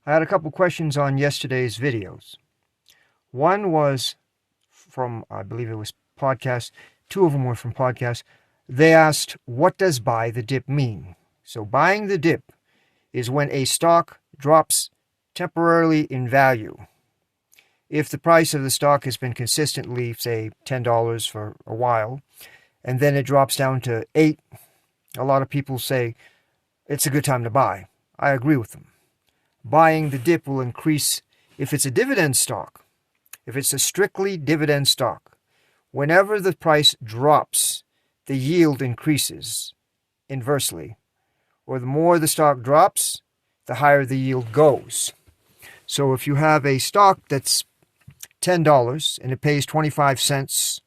I had a couple questions on yesterday's videos. One was from, I believe it was podcast. Two of them were from podcast. They asked, what does buy the dip mean? So buying the dip is when a stock drops temporarily in value. If the price of the stock has been consistently, say, $10 for a while, and then it drops down to $8, a lot of people say it's a good time to buy. I agree with them. Buying the dip will increase if it's a dividend stock. If it's a strictly dividend stock, whenever the price drops, the yield increases inversely. Or the more the stock drops, the higher the yield goes. So if you have a stock that's $10 and it pays 25 cents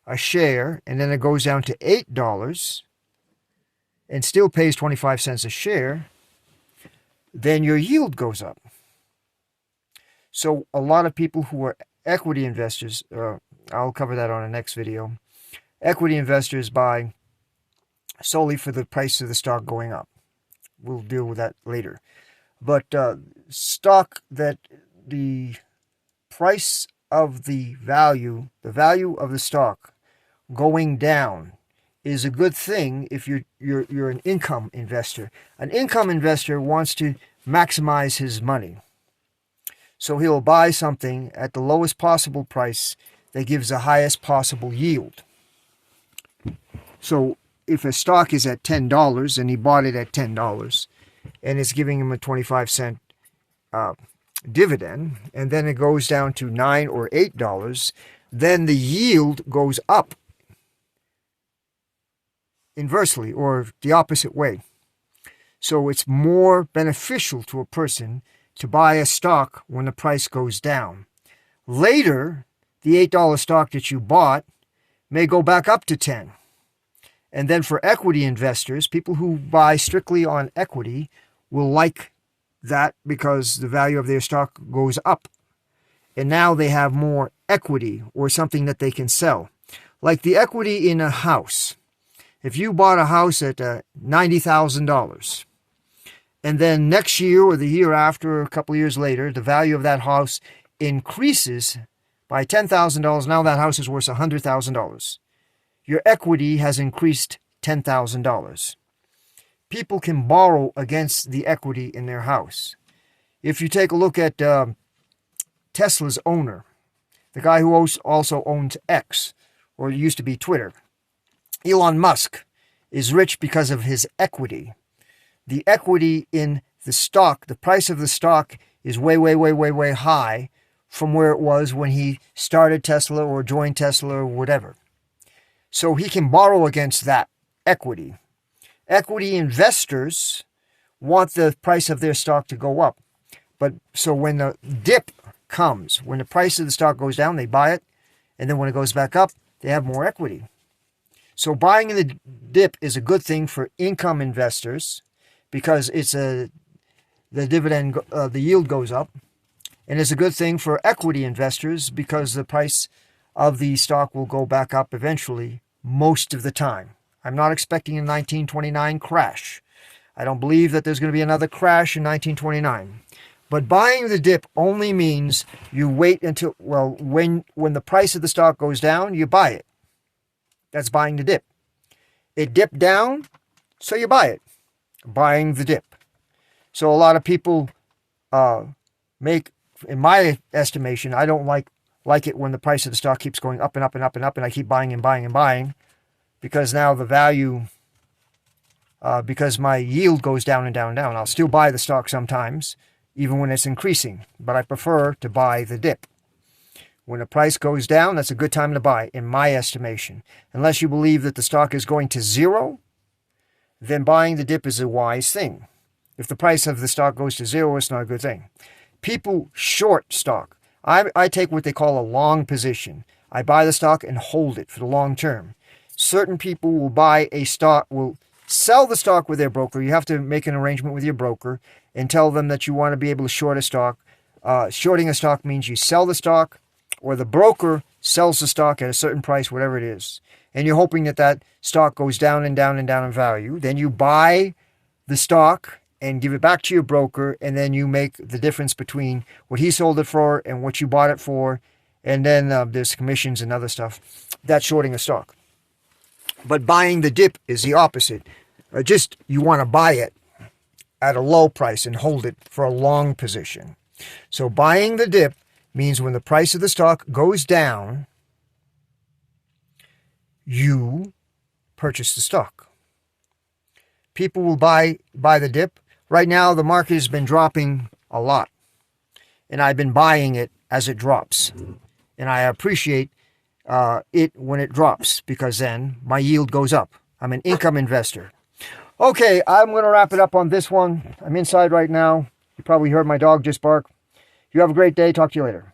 a share, and then it goes down to $8 and still pays 25 cents a share, then your yield goes up. So a lot of people who are equity investors, I'll cover that on the next video, equity investors buy solely for the price of the stock going up. We'll deal with that later. But stock that the price of the value of the stock going down is a good thing if you're an income investor. An income investor wants to maximize his money. So he'll buy something at the lowest possible price that gives the highest possible yield. So if a stock is at $10 and he bought it at $10 and it's giving him a 25-cent dividend, and then it goes down to $9 or $8, then the yield goes up inversely, or the opposite way. So it's more beneficial to a person to buy a stock when the price goes down. Later, the $8 stock that you bought may go back up to 10. And then for equity investors, people who buy strictly on equity will like that because the value of their stock goes up. And now they have more equity or something that they can sell. Like the equity in a house. If you bought a house at $90,000, and then next year or the year after, a couple of years later, the value of that house increases by $10,000, now that house is worth $100,000. Your equity has increased $10,000. People can borrow against the equity in their house. If you take a look at Tesla's owner, the guy who also owns X, or it used to be Twitter, Elon Musk is rich because of his equity. The equity in the stock, the price of the stock is way high from where it was when he started Tesla or joined Tesla or whatever. So he can borrow against that equity. Equity investors want the price of their stock to go up. But so when the dip comes, when the price of the stock goes down, they buy it. And then when it goes back up, they have more equity. So buying in the dip is a good thing for income investors because it's the yield goes up. And it's a good thing for equity investors because the price of the stock will go back up eventually most of the time. I'm not expecting a 1929 crash. I don't believe that there's going to be another crash in 1929. But buying the dip only means you wait until, when the price of the stock goes down, you buy it. That's buying the dip. It dipped down, so you buy it. Buying the dip. So a lot of people make, in my estimation, I don't like it when the price of the stock keeps going up and up and up and up, and I keep buying and buying and buying, because now the value, because my yield goes down and down and down. I'll still buy the stock sometimes, even when it's increasing, but I prefer to buy the dip. When the price goes down, that's a good time to buy, in my estimation. Unless you believe that the stock is going to zero, then buying the dip is a wise thing. If the price of the stock goes to zero, it's not a good thing. People short stock. I take what they call a long position. I buy the stock and hold it for the long term. Certain people will will sell the stock with their broker. You have to make an arrangement with your broker and tell them that you want to be able to short a stock. Shorting a stock means you sell the stock, or the broker sells the stock at a certain price, whatever it is. And you're hoping that that stock goes down and down and down in value. Then you buy the stock and give it back to your broker, and then you make the difference between what he sold it for and what you bought it for, and then there's commissions and other stuff. That's shorting a stock. But buying the dip is the opposite. You want to buy it at a low price and hold it for a long position. So buying the dip means when the price of the stock goes down, you purchase the stock. People will buy the dip. Right now, the market has been dropping a lot, and I've been buying it as it drops. And I appreciate it when it drops, because then my yield goes up. I'm an income investor. Okay, I'm going to wrap it up on this one. I'm inside right now. You probably heard my dog just bark. You have a great day. Talk to you later.